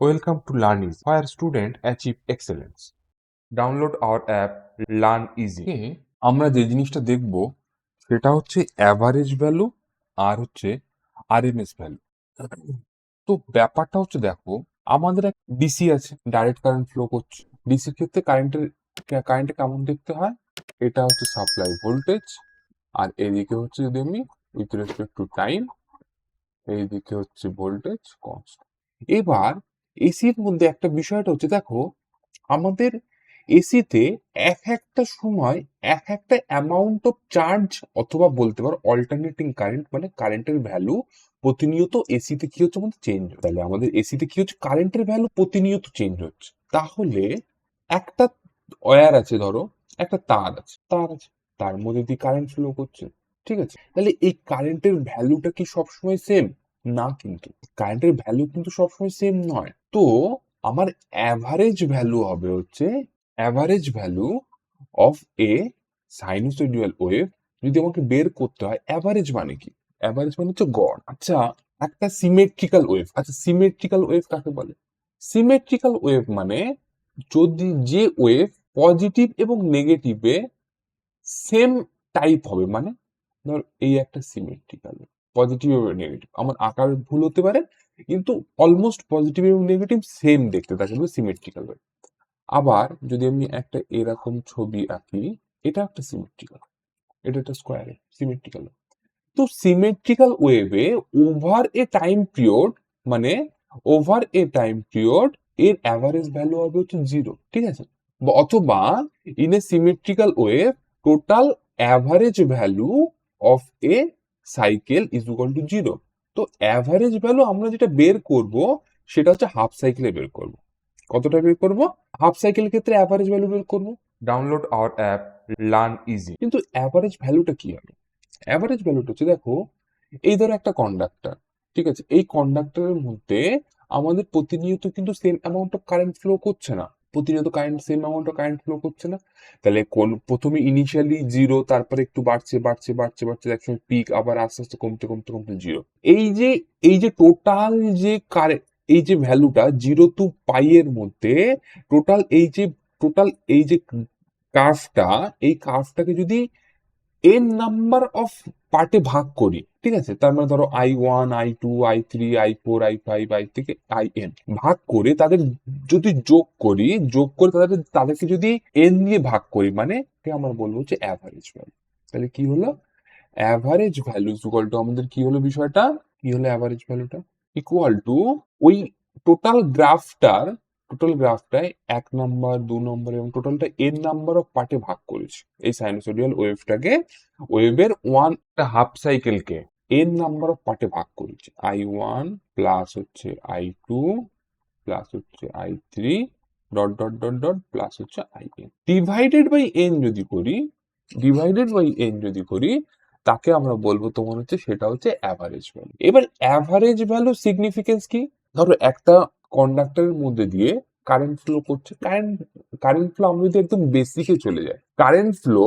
Welcome to Learn Easy, where students achieve excellence. Download our app Learn Easy. আমরা যে জিনিসটা দেখব সেটা হচ্ছে অ্যাভারেজ ভ্যালু আর হচ্ছে আরএমএস ভ্যালু। তো ব্যাপারটা হচ্ছে দেখো, আমাদের এক ডিসি আছে, ডাইরেক্ট কারেন্ট ফ্লো করছে। ডিসির ক্ষেত্রে কারেন্টে কেমন দেখতে হয়, এটা হচ্ছে সাপ্লাই ভোল্টেজ, আর এদিকে হচ্ছে যদি আমি উইথ রেসপেক্ট টু টাইম, এইদিকে হচ্ছে ভোল্টেজ কনস্ট্যান্ট। এবার এসির মধ্যে একটা বিষয়টা হচ্ছে দেখো, আমাদের এসিতে এক একটা সময় এক একটা অ্যামাউন্ট অফ চার্জ অথবা বলতে পারো অল্টারনেটিং কারেন্ট, মানে কারেন্টের ভ্যালু প্রতিনিয়ত এসিতে কি হচ্ছে আমাদের চেঞ্জ হচ্ছে। তাহলে আমাদের এসিতে কি হচ্ছে, কারেন্টের ভ্যালু প্রতিনিয়ত চেঞ্জ হচ্ছে। তাহলে একটা ওয়্যার আছে, ধরো একটা তার আছে, তার মধ্যে দিয়ে কারেন্ট ফ্লো করছে, ঠিক আছে। তাহলে এই কারেন্টের ভ্যালুটা কি সবসময় সেম? না, কিন্তু কারেন্টের ভ্যালু কিন্তু সবসময় সেম নয়। তো আমার অ্যাভারেজ ভ্যালু হবে হচ্ছে average value of a sinusoidal wave. যদি আমাকে বের করতে হয় অ্যাভারেজ মানে কি, অ্যাভারেজ মানে হচ্ছে গড়। আচ্ছা, একটা সিমেট্রিক্যাল ওয়েভ, আচ্ছা সিমেট্রিক্যাল ওয়েভ কাকে বলে? সিমেট্রিক্যাল ওয়েভ মানে যদি যে ওয়েভ পজিটিভ এবং নেগেটিভে সেম টাইপ হবে, মানে ধর এই একটা সিমেট্রিক্যাল, পজিটিভ এবং নেগেটিভ, আমার আকার ভুল হতে পারে কিন্তু অলমোস্ট পজিটিভ এবং নেগেটিভ সেম দেখতে, তাকে বলে সিমেট্রিক্যাল ওয়েভ। আবার যদি আমি একটা এরকম ছবি আঁকি, এটা একটা সিমেট্রিক্যাল, এটা একটা স্কোয়ার সিমেট্রিক্যাল। তো সিমেট্রিক্যাল ওয়েভে ওভার এ টাইম পিরিয়ড, মানে ওভার এ টাইম পিরিয়ড এর অ্যাভারেজ ভ্যালু হবে হচ্ছে 0, ঠিক আছে। অথবা in a symmetrical wave total average value of a cycle is equal to 0। তো অ্যাভারেজ ভ্যালু আমরা যেটা বের করব সেটা হচ্ছে হাফ সাইকেলে বের করব। কতটা বের করব? হাফ সাইকেলের ক্ষেত্রে অ্যাভারেজ ভ্যালু বের করব। Download hour app learn easy. কিন্তু অ্যাভারেজ ভ্যালুটা কি হবে? অ্যাভারেজ ভ্যালুটা হচ্ছে দেখো, এই ধরো একটা কন্ডাক্টর, ঠিক আছে, এই কন্ডাক্টরের মধ্যে আমাদের প্রতিনিয়ত কিন্তু same amount of current flow করছে না, প্রতিনিয়ত same amount of current flow করছে না। তাহলে প্রথমে ইনিশিয়ালি 0, তারপরে একটু বাড়ছে বাড়ছে বাড়ছে বাড়ছে, একসময় পিক, আবার আস্তে আস্তে কমতে কমতে কমতে 0। এই যে এই যে টোটাল যে কারেন্ট, এই যে ভ্যালুটা 0 to π এর মধ্যে টোটাল এই যে কার্ভটা, এই কার্ভটাকে যদি এন নাম্বার অফ পার্টে ভাগ করি, ঠিক আছে, তার মানে ধরো I1, I2, I3, I4, I5, I থেকে IN ভাগ করে তাদের যদি যোগ করে তাদেরকে যদি এন দিয়ে ভাগ করি, মানে আমরা বলবো হচ্ছে অ্যাভারেজ ভ্যালু। তাহলে কি হলো? অ্যাভারেজ ভ্যালু ইকুয়াল টু আমাদের কি হলো, বিষয়টা কি হলো, অ্যাভারেজ ভ্যালুটা ইকুয়াল টু ওই টোটাল গ্রাফটার, টোটাল গ্রাফটায় 1 নম্বর 2 নম্বর এবং টোটালটা এন নাম্বার অফ পার্টে ভাগ করেছি। এই সাইনোসয়েডাল ওয়েভটাকে, ওয়েভের হাফ সাইকেলকে এন নাম্বার অফ পার্টে ভাগ করেছি। I1 প্লাস হচ্ছে I2 প্লাস হচ্ছে I3 dot dot dot dot plus হচ্ছে IN ডিভাইডেড বাই এন যদি করি, ডিভাইডেড বাই এন যদি করি, তাকে আমরা বলবো তোমার হচ্ছে সেটা হচ্ছে অ্যাভারেজ ভ্যালু। এবার অ্যাভারেজ ভ্যালু সিগনিফিকেন্স কি? ধরো একটা কন্ডাক্টরের মধ্যে দিয়ে কারেন্ট ফ্লো করছে, কারেন্ট ফ্লো আমরা যদি একদম বেসিকে চলে যাই, current flow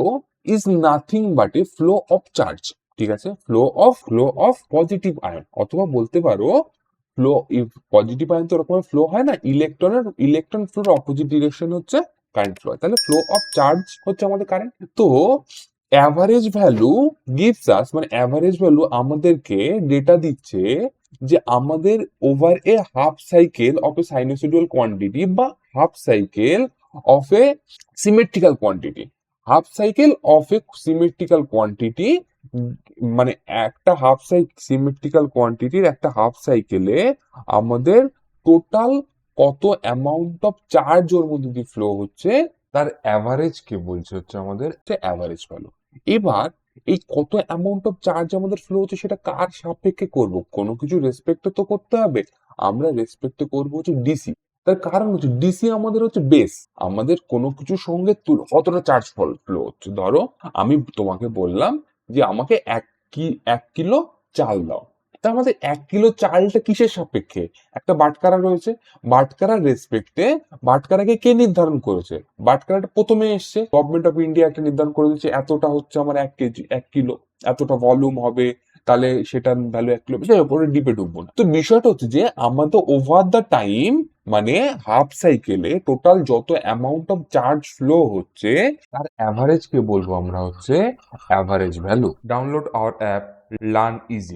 is nothing but A flow of charge, ঠিক আছে, ফ্লো অফ পজিটিভ আয়ন, অথবা বলতে পারো ফ্লো, পজিটিভ আয়ন তো ওরকম ফ্লো হয় না, ইলেকট্রন ফ্লোর অপোজিট ডিরেকশন হচ্ছে কারেন্ট ফ্লো, তাহলে ফ্লো অফ চার্জ হচ্ছে আমাদের কারেন্ট। তো অ্যাভারেজ ভ্যালু গিভস আস, মানে অ্যাভারেজ ভ্যালু আমাদেরকে ডেটা দিচ্ছে যে আমাদের over a half cycle of a sinusoidal quantity, বা half cycle of a symmetrical quantity, half cycle of a symmetrical quantity, মানে একটা সিমেট্রিক্যাল কোয়ান্টিটির একটা হাফ সাইকেলে আমাদের টোটাল কত অ্যামাউন্ট অফ চার্জ ওর মধ্যে দিয়ে ফ্লো হচ্ছে, তার অ্যাভারেজ কে বলছে হচ্ছে আমাদের অ্যাভারেজ ভ্যালু। এবার এই কত অ্যামাউন্ট অফ চার্জ আমাদের ফ্লো হচ্ছে সেটা কার সাপেক্ষে করব? কোনো কিছু রেসপেক্ট তো করতে হবে, আমরা রেসপেক্ট করবো হচ্ছে ডিসি। তার কারণ হচ্ছে ডিসি আমাদের হচ্ছে বেস, আমাদের কোনো কিছুর সঙ্গে কতটা চার্জ ফ্লো হচ্ছে। ধরো আমি তোমাকে বললাম যে আমাকে 1 কিলো চাল দাও, তা আমাদের 1 কিলো চালটা কিসের সাপেক্ষে? একটা বাটখারা রয়েছে, বাটখারার রেসপেক্টে, বাটখারাকে কে নির্ধারণ করেছে? বাটখারাটা প্রথমে এসছে, গভর্নমেন্ট অফ ইন্ডিয়া একটা নির্ধারণ করে দিচ্ছে এতটা হচ্ছে আমার 1 কেজি, 1 কিলো, এতটা ভলিউম হবে, তাহলে সেটার ভ্যালু 1 কিলো সেটার উপরে ডিপে ঢুকবো না। তো বিষয়টা হচ্ছে যে আমাদের ওভার দ্য টাইম মানে হাফ সাইকেলে টোটাল যত অ্যামাউন্ট অফ চার্জ ফ্লো হচ্ছে তার অ্যাভারেজ কে বলবো আমরা হচ্ছে average value. Download hour app learn easy.